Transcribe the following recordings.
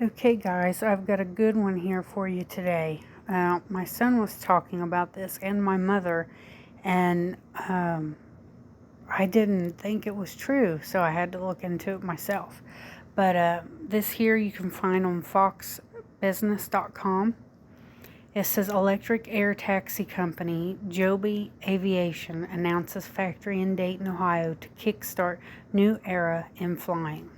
Okay, guys, I've got a good one here for you today. My son was talking about this and my mother, and I didn't think it was true, so I had to look into it myself. But this here you can find on foxbusiness.com. It says electric air taxi company Joby Aviation announces factory in Dayton, Ohio to kickstart new era in flying.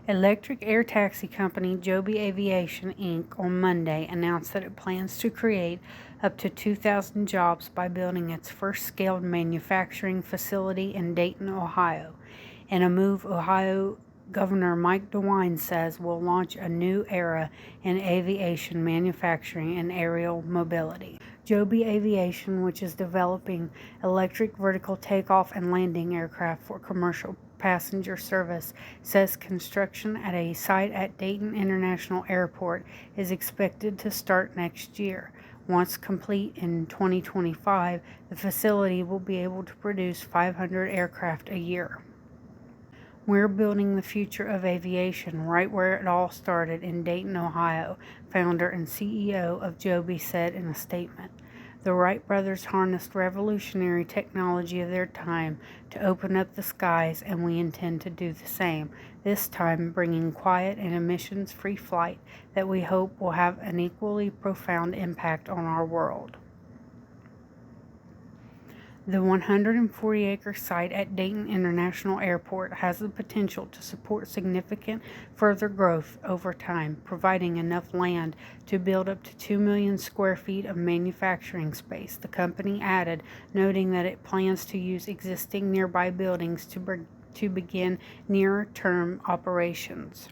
Electric air taxi company Joby Aviation Inc. on Monday announced that it plans to create up to 2,000 jobs by building its first scaled manufacturing facility in Dayton, Ohio, in a move Ohio Governor Mike DeWine says will launch a new era in aviation manufacturing and aerial mobility. Joby Aviation, which is developing electric vertical takeoff and landing aircraft for commercial passenger service, says construction at a site at Dayton International Airport is expected to start next year. Once complete in 2025, the facility will be able to produce 500 aircraft a year. We're building the future of aviation right where it all started in Dayton, Ohio, founder and CEO of Joby said in a statement. The Wright brothers harnessed revolutionary technology of their time to open up the skies, and we intend to do the same, this time bringing quiet and emissions-free flight that we hope will have an equally profound impact on our world. The 140-acre site at Dayton International Airport has the potential to support significant further growth over time, providing enough land to build up to 2 million square feet of manufacturing space, the company added, noting that it plans to use existing nearby buildings to begin near-term operations.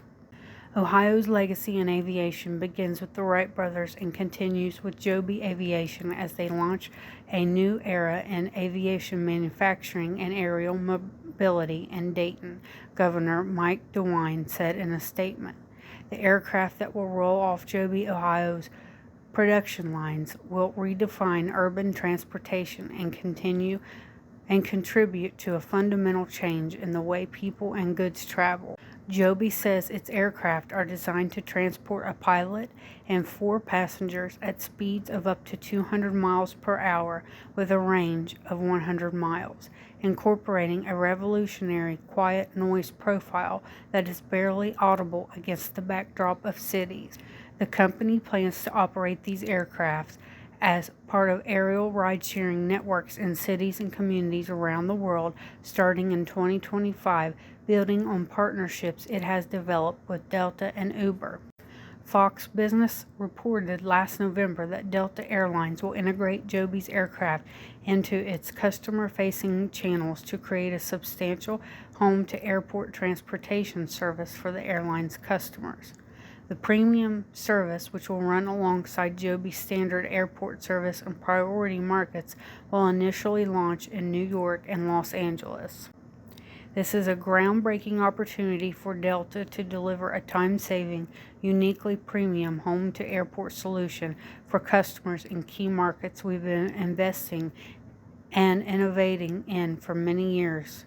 Ohio's legacy in aviation begins with the Wright brothers and continues with Joby Aviation as they launch a new era in aviation manufacturing and aerial mobility in Dayton, Governor Mike DeWine said in a statement. The aircraft that will roll off Joby, Ohio's production lines will redefine urban transportation and contribute to a fundamental change in the way people and goods travel. Joby says its aircraft are designed to transport a pilot and 4 passengers at speeds of up to 200 miles per hour with a range of 100 miles, incorporating a revolutionary quiet noise profile that is barely audible against the backdrop of cities. The company plans to operate these aircraft as part of aerial ride-sharing networks in cities and communities around the world starting in 2025, building on partnerships it has developed with Delta and Uber. Fox Business reported last November that Delta Airlines will integrate Joby's aircraft into its customer-facing channels to create a substantial home-to-airport transportation service for the airline's customers. The premium service, which will run alongside Joby's standard airport service in priority markets, will initially launch in New York and Los Angeles. This is a groundbreaking opportunity for Delta to deliver a time-saving, uniquely premium home-to-airport solution for customers in key markets we've been investing and innovating in for many years,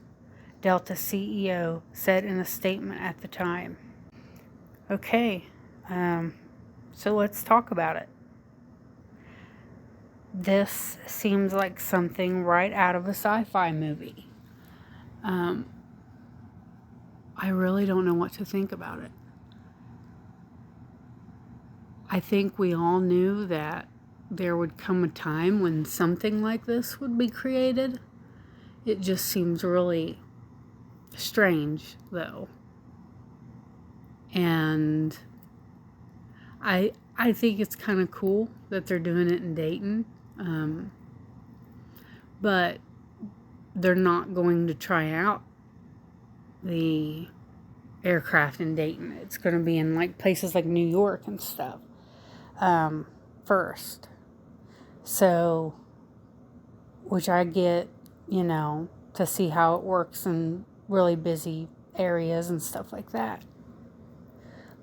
Delta CEO said in a statement at the time. Okay, so let's talk about it. This seems like something right out of a sci-fi movie. I really don't know what to think about it. I think we all knew that there would come a time when something like this would be created. It just seems really strange, though. And I think it's kind of cool that they're doing it in Dayton. But they're not going to try out the aircraft in Dayton. It's going to be in like places like New York and stuff first. So, which I get, to see how it works in really busy areas and stuff like that.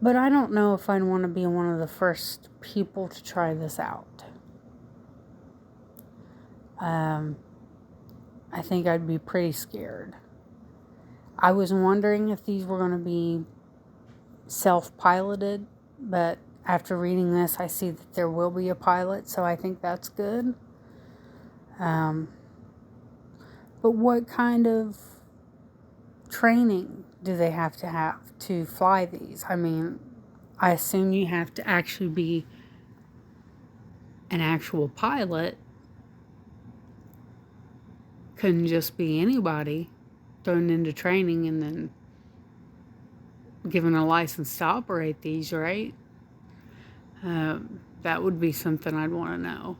But I don't know if I'd want to be one of the first people to try this out. I think I'd be pretty scared. I was wondering if these were going to be self-piloted, but after reading this, I see that there will be a pilot, so I think that's good. But what kind of training do they have to fly these? I mean, I assume you have to actually be an actual pilot. Couldn't just be anybody thrown into training and then given a license to operate these, right? That would be something I'd want to know.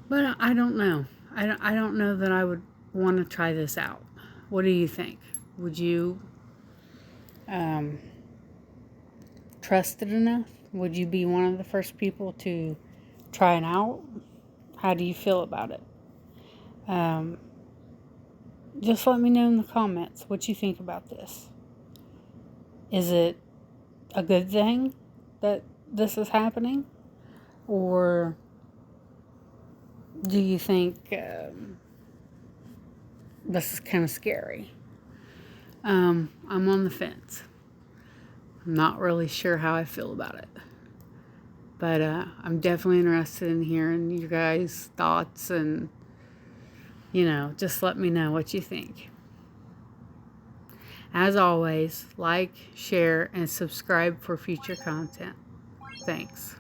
But I don't know. I don't know that I would want to try this out. What do you think? Would you trust it enough? Would you be one of the first people to try it out? How do you feel about it? Just let me know in the comments what you think about this. Is it a good thing that this is happening? Or do you think this is kind of scary? I'm on the fence. I'm not really sure how I feel about it. But I'm definitely interested in hearing your guys' thoughts and, just let me know what you think. As always, like, share, and subscribe for future content. Thanks.